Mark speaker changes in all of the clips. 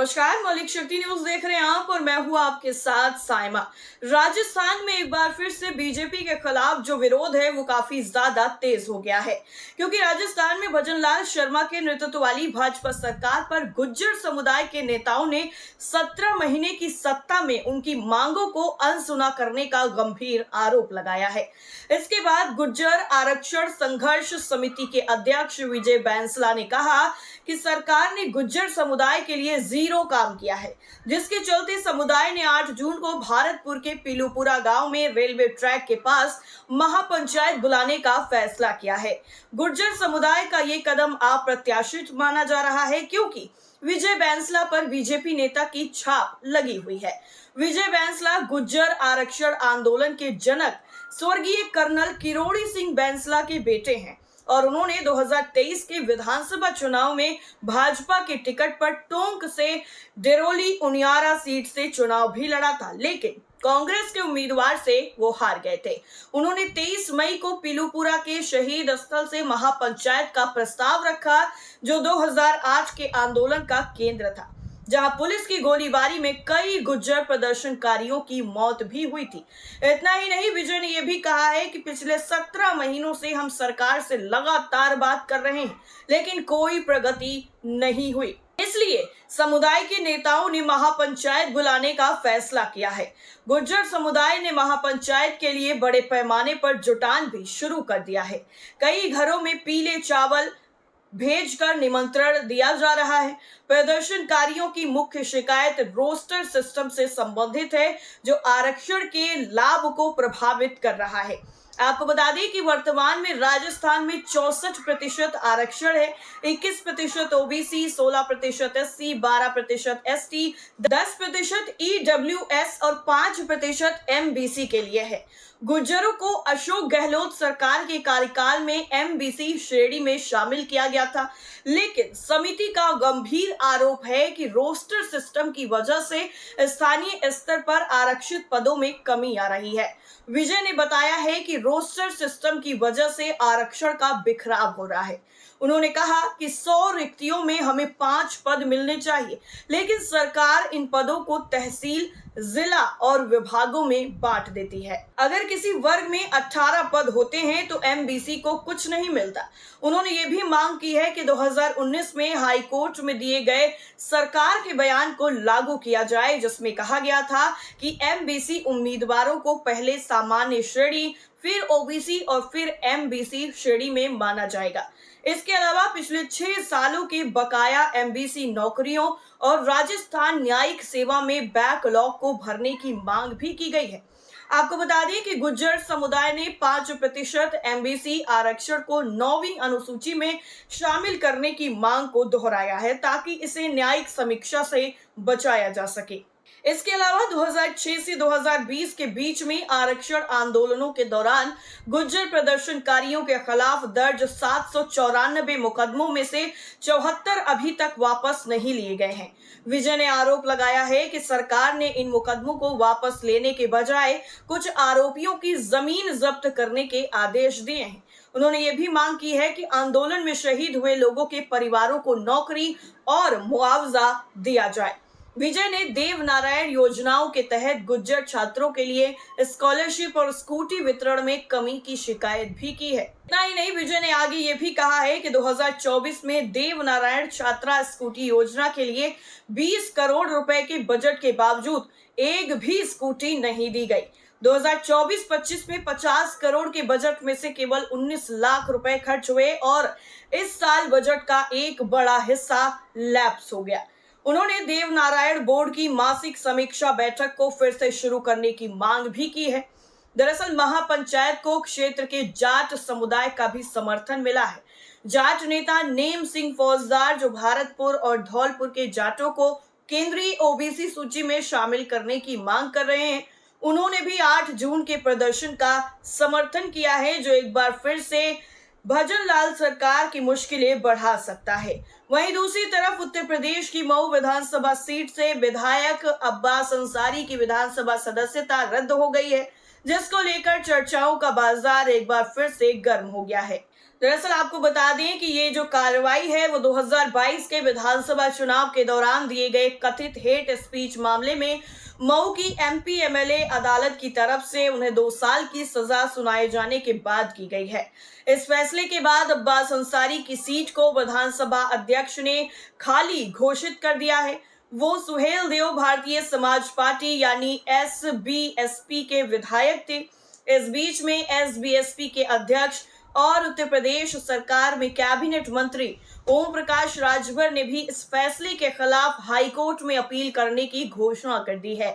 Speaker 1: नमस्कार, मौलिक शक्ति न्यूज देख रहे हैं आप और मैं हूं आपके साथ साइमा। राजस्थान में एक बार फिर से बीजेपी के खिलाफ जो विरोध है वो काफी ज्यादा तेज हो गया है, क्योंकि राजस्थान में भजनलाल शर्मा के नेतृत्व वाली भाजपा सरकार पर गुज्जर समुदाय के नेताओं ने 17 महीने की सत्ता में उनकी मांगों को अनसुना करने का गंभीर आरोप लगाया है। इसके बाद गुज्जर आरक्षण संघर्ष समिति के अध्यक्ष विजय बैंसला ने कहा कि सरकार ने गुज्जर समुदाय के लिए जीरो काम किया है, जिसके चलते समुदाय ने 8 जून को भारतपुर के पीलूपुरा गांव में रेलवे ट्रैक के पास महापंचायत बुलाने का फैसला किया है। गुज्जर समुदाय का ये कदम अप्रत्याशित माना जा रहा है, क्योंकि विजय बैंसला पर बीजेपी नेता की छाप लगी हुई है। विजय बैंसला गुज्जर आरक्षण आंदोलन के जनक स्वर्गीय कर्नल किरोड़ी सिंह बैंसला के बेटे हैं और उन्होंने 2023 के विधानसभा चुनाव में भाजपा के टिकट पर टोंक से डेरोली उनियारा सीट से चुनाव भी लड़ा था, लेकिन कांग्रेस के उम्मीदवार से वो हार गए थे। उन्होंने 23 मई को पीलूपुरा के शहीद स्थल से महापंचायत का प्रस्ताव रखा, जो 2008 के आंदोलन का केंद्र था, जहां पुलिस की गोलीबारी में कई गुज्जर प्रदर्शनकारियों की मौत भी हुई थी। इतना ही नहीं, विजय ने यह भी कहा है कि पिछले 17 महीनों से हम सरकार से लगातार बात कर रहे हैं, लेकिन कोई प्रगति नहीं हुई। इसलिए समुदाय के नेताओं ने महापंचायत बुलाने का फैसला किया है। गुज्जर समुदाय ने महापंचायत के लिए बड़े पैमाने पर जुटान भी शुरू कर दिया है। कई घरों में पीले चावल भेजकर निमंत्रण दिया जा रहा है। प्रदर्शनकारियों की मुख्य शिकायत रोस्टर सिस्टम से संबंधित है, जो आरक्षण के लाभ को प्रभावित कर रहा है। आपको बता दें कि वर्तमान में राजस्थान में 64% आरक्षण है, 21% ओबीसी, 16% एससी, 12% एसटी, 10% ईडब्ल्यूएस और 5% एमबीसी के लिए है। गुज्जरों को अशोक गहलोत सरकार के कार्यकाल में एमबीसी श्रेणी में शामिल किया गया था, लेकिन समिति का गंभीर आरोप है कि रोस्टर सिस्टम की वजह से स्थानीय स्तर पर आरक्षित पदों में कमी आ रही है। विजय ने बताया है कि रोस्टर सिस्टम की वजह से आरक्षण का बिखराव हो रहा है। उन्होंने कहा कि 100 रिक्तियों में हमें 5 पद मिलने चाहिए, लेकिन सरकार इन पदों को तहसील, जिला और विभागों में बांट देती है। अगर किसी वर्ग में 18 पद होते हैं तो एमबीसी को कुछ नहीं मिलता। उन्होंने ये भी मांग की है कि 2019 में हाई कोर्ट में दिए गए सरकार के बयान को लागू किया जाए, जिसमें कहा गया था कि एमबीसी उम्मीदवारों को पहले सामान्य श्रेणी, फिर ओबीसी और फिर एमबीसी श्रेणी में माना जाएगा। इसके अलावा पिछले 6 सालों के बकाया एमबीसी नौकरियों और राजस्थान न्यायिक सेवा में बैकलॉग को भरने की मांग भी की गई है। आपको बता दें कि गुज्जर समुदाय ने 5% एमबीसी आरक्षण को 9वीं अनुसूची में शामिल करने की मांग को दोहराया है, ताकि इसे न्यायिक समीक्षा से बचाया जा सके। इसके अलावा 2006 से 2020 के बीच में आरक्षण आंदोलनों के दौरान गुज्जर प्रदर्शनकारियों के खिलाफ दर्ज 794 मुकदमों में से 74 अभी तक वापस नहीं लिए गए हैं। विजय ने आरोप लगाया है कि सरकार ने इन मुकदमों को वापस लेने के बजाय कुछ आरोपियों की जमीन जब्त करने के आदेश दिए हैं। उन्होंने ये भी मांग की है कि आंदोलन में शहीद हुए लोगों के परिवारों को नौकरी और मुआवजा दिया जाए। विजय ने देव नारायण योजनाओं के तहत गुज्जर छात्रों के लिए स्कॉलरशिप और स्कूटी वितरण में कमी की शिकायत भी की है। इतना ही नहीं, विजय ने आगे ये भी कहा है कि 2024 में देव नारायण छात्रा स्कूटी योजना के लिए 20 करोड़ रुपए के बजट के बावजूद एक भी स्कूटी नहीं दी गई। 2024-25 में 50 करोड़ के बजट में से केवल 19 लाख रुपए खर्च हुए और इस साल बजट का एक बड़ा हिस्सा लैप्स हो गया। उन्होंने देव नारायण बोर्ड की मासिक समीक्षा बैठक को फिर से शुरू करने की मांग भी की है। दरअसल महापंचायत को क्षेत्र के जाट समुदाय का भी समर्थन मिला है। जाट नेता नेम सिंह फौजदार, जो भारतपुर और धौलपुर के जाटों को केंद्रीय ओबीसी सूची में शामिल करने की मांग कर रहे हैं, उन्होंने भी 8 जून के प्रदर्शन का समर्थन किया है, जो एक बार फिर से भजनलाल सरकार की मुश्किलें बढ़ा सकता है। वहीं दूसरी तरफ उत्तर प्रदेश की मऊ विधानसभा सीट से विधायक अब्बास अंसारी की विधानसभा सदस्यता रद्द हो गई है, जिसको लेकर चर्चाओं का बाजार एक बार फिर से गर्म हो गया है। दरअसल आपको बता दें कि ये जो कार्रवाई है वो 2022 के विधानसभा चुनाव के दौरान दिए गए कथित हेट स्पीच मामले में मऊ की एमपी एमएलए अदालत की तरफ से उन्हें 2 साल की सजा सुनाए जाने के बाद की गई है। इस फैसले के बाद अब्बास अंसारी की सीट को विधानसभा अध्यक्ष ने खाली घोषित कर दिया है। वो सुहेल देव भारतीय समाज पार्टी यानी एसबीएसपी के विधायक थे। इस बीच में एसबीएसपी के अध्यक्ष और उत्तर प्रदेश सरकार में कैबिनेट मंत्री ओम प्रकाश राजभर ने भी इस फैसले के खिलाफ हाईकोर्ट में अपील करने की घोषणा कर दी है,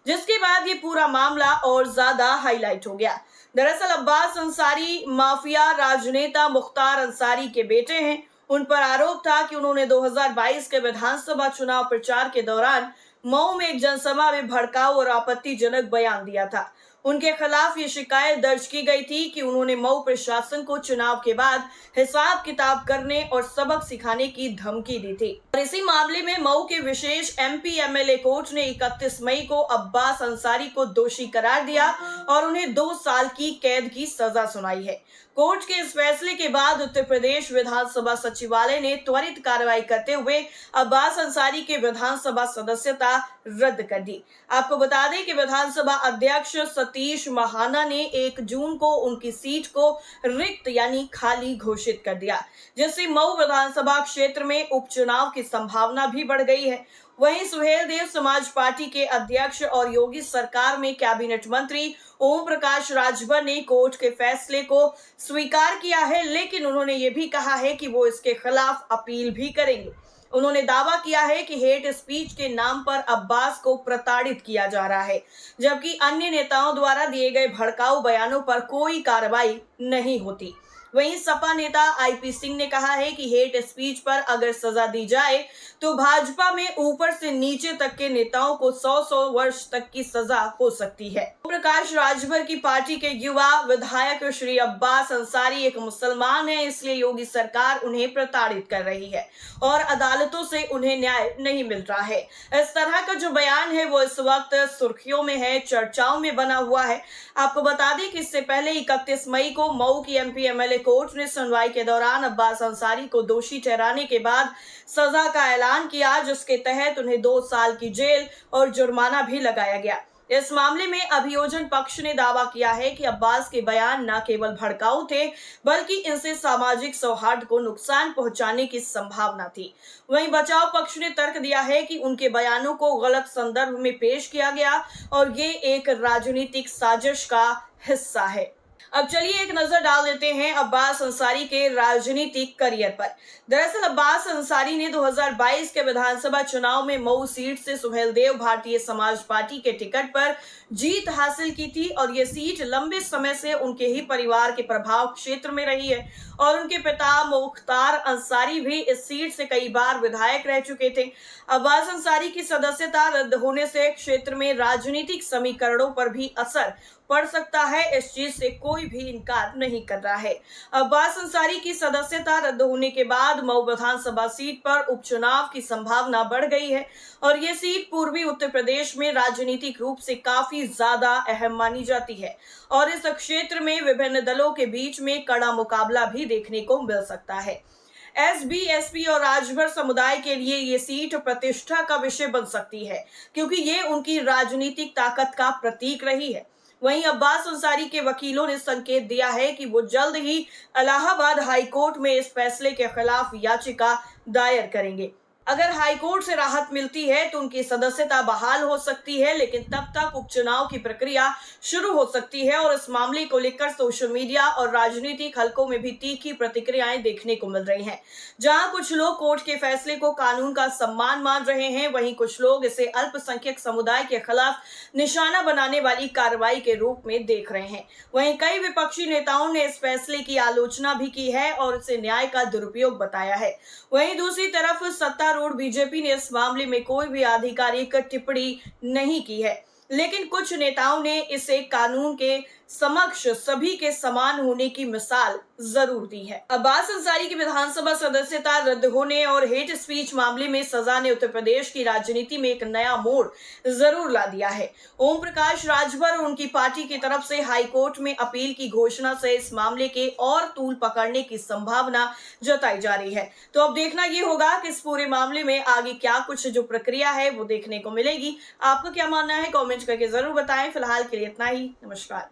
Speaker 1: जिसके बाद ये पूरा मामला और ज्यादा हाईलाइट हो गया। दरअसल अब्बास अंसारी माफिया राजनेता मुख्तार अंसारी के बेटे हैं। उन पर आरोप था कि उन्होंने 2022 के विधानसभा चुनाव प्रचार के दौरान मऊ में एक जनसभा में भड़काऊ और आपत्तिजनक बयान दिया था। उनके खिलाफ ये शिकायत दर्ज की गई थी कि उन्होंने मऊ प्रशासन को चुनाव के बाद हिसाब किताब करने और सबक सिखाने की धमकी दी थी। और इसी मामले में मऊ के विशेष एमपी एमएलए कोर्ट ने 31 मई को अब्बास अंसारी को दोषी करार दिया और उन्हें 2 साल की कैद की सजा सुनाई है। कोर्ट के इस फैसले के बाद उत्तर प्रदेश विधानसभा सचिवालय ने त्वरित कार्रवाई करते हुए अब्बास अंसारी के विधानसभा सदस्यता रद्द कर दी। आपको बता दें कि विधानसभा अध्यक्ष सतीश महाना ने 1 जून को उनकी सीट को रिक्त यानी खाली घोषित कर दिया, जिससे मऊ विधानसभा क्षेत्र में उपचुनाव की संभावना भी बढ़ गई है। वहीं सुहेल देव समाज पार्टी के अध्यक्ष और योगी सरकार में कैबिनेट मंत्री ओम प्रकाश राजभर ने कोर्ट के फैसले को स्वीकार किया है, लेकिन उन्होंने ये भी कहा है कि वो इसके खिलाफ अपील भी करेंगे। उन्होंने दावा किया है कि हेट स्पीच के नाम पर अब्बास को प्रताड़ित किया जा रहा है, जबकि अन्य नेताओं द्वारा दिए गए भड़काऊ बयानों पर कोई कार्रवाई नहीं होती। वहीं सपा नेता आईपी सिंह ने कहा है कि हेट स्पीच पर अगर सजा दी जाए तो भाजपा में ऊपर से नीचे तक के नेताओं को 100 वर्ष तक की सजा हो सकती है। प्रकाश राजभर की पार्टी के युवा विधायक श्री अब्बास अंसारी एक मुसलमान है, इसलिए योगी सरकार उन्हें प्रताड़ित कर रही है और अदालतों से उन्हें न्याय नहीं मिल रहा है। इस तरह का जो बयान है वो इस वक्त सुर्खियों में है, चर्चाओं में बना हुआ है। आपको बता दें कि इससे पहले 31 मई को मऊ की एमपी एमएलए कोर्ट ने सुनवाई के दौरान अब्बास अंसारी को दोषी ठहराने के बाद सजा का ऐलान किया, जिसके तहत उन्हें 2 साल की जेल और जुर्माना भी लगाया गया। इस मामले में अभियोजन पक्ष ने दावा किया है कि अब्बास के बयान न केवल भड़काऊ थे, बल्कि इनसे सामाजिक सौहार्द को नुकसान पहुंचाने की संभावना थी। वहीं बचाव पक्ष ने तर्क दिया है कि उनके बयानों को गलत संदर्भ में पेश किया गया और ये एक राजनीतिक साजिश का हिस्सा है। अब चलिए एक नजर डाल देते हैं अब्बास अंसारी के राजनीतिक करियर पर। दरअसल अब्बास अंसारी ने 2022 के विधानसभा चुनाव में मऊ सीट से सुहेल देव भारतीय समाज पार्टी के टिकट पर जीत हासिल की थी और ये सीट लंबे समय से उनके ही परिवार के प्रभाव क्षेत्र में रही है और उनके पिता मुख्तार अंसारी भी इस सीट से कई बार विधायक रह चुके थे। अब्बास अंसारी की सदस्यता रद्द होने से क्षेत्र में राजनीतिक समीकरणों पर भी असर पड़ सकता है, इस चीज से कोई भी इनकार नहीं कर रहा है। अब्बास अंसारी की सदस्यता रद्द होने के बाद मऊ विधानसभा सीट पर उपचुनाव की संभावना बढ़ गई है और ये सीट पूर्वी उत्तर प्रदेश में राजनीतिक रूप से काफी ज्यादा अहम मानी जाती है और इस क्षेत्र में विभिन्न दलों के बीच में कड़ा मुकाबला भी देखने को मिल सकता है। एसबीएसपी और राजभर समुदाय के लिए ये सीट प्रतिष्ठा का विषय बन सकती है, क्योंकि ये उनकी राजनीतिक ताकत का प्रतीक रही है। वहीं अब्बास अंसारी के वकीलों ने संकेत दिया है कि वो जल्द ही इलाहाबाद हाईकोर्ट में इस फैसले के खिलाफ याचिका दायर करेंगे। अगर हाईकोर्ट से राहत मिलती है तो उनकी सदस्यता बहाल हो सकती है, लेकिन तब तक उपचुनाव की प्रक्रिया शुरू हो सकती है और इस मामले को लेकर सोशल मीडिया और राजनीतिक हलकों में भी तीखी प्रतिक्रियाएं देखने को मिल रही हैं। जहां कुछ लोग कोर्ट के फैसले को कानून का सम्मान मान रहे हैं, वहीं कुछ लोग इसे अल्पसंख्यक समुदाय के खिलाफ निशाना बनाने वाली कार्रवाई के रूप में देख रहे हैं। वहीं कई विपक्षी नेताओं ने इस फैसले की आलोचना भी की है और इसे न्याय का दुरुपयोग बताया है। वहीं दूसरी तरफ सत्तारूढ़ बीजेपी ने इस मामले में कोई भी आधिकारिक टिप्पणी नहीं की है, लेकिन कुछ नेताओं ने इसे कानून के समक्ष सभी के समान होने की मिसाल जरूर दी है। अब्बास अंसारी की विधानसभा सदस्यता रद्द होने और हेट स्पीच मामले में सजा ने उत्तर प्रदेश की राजनीति में एक नया मोड़ जरूर ला दिया है। ओम प्रकाश राजभर और उनकी पार्टी की तरफ से हाईकोर्ट में अपील की घोषणा से इस मामले के और तूल पकड़ने की संभावना जताई जा रही है। तो अब देखना यह होगा कि इस पूरे मामले में आगे क्या कुछ जो प्रक्रिया है वो देखने को मिलेगी। आपका क्या मानना है कमेंट करके जरूर बताएं। फिलहाल के लिए इतना ही। नमस्कार।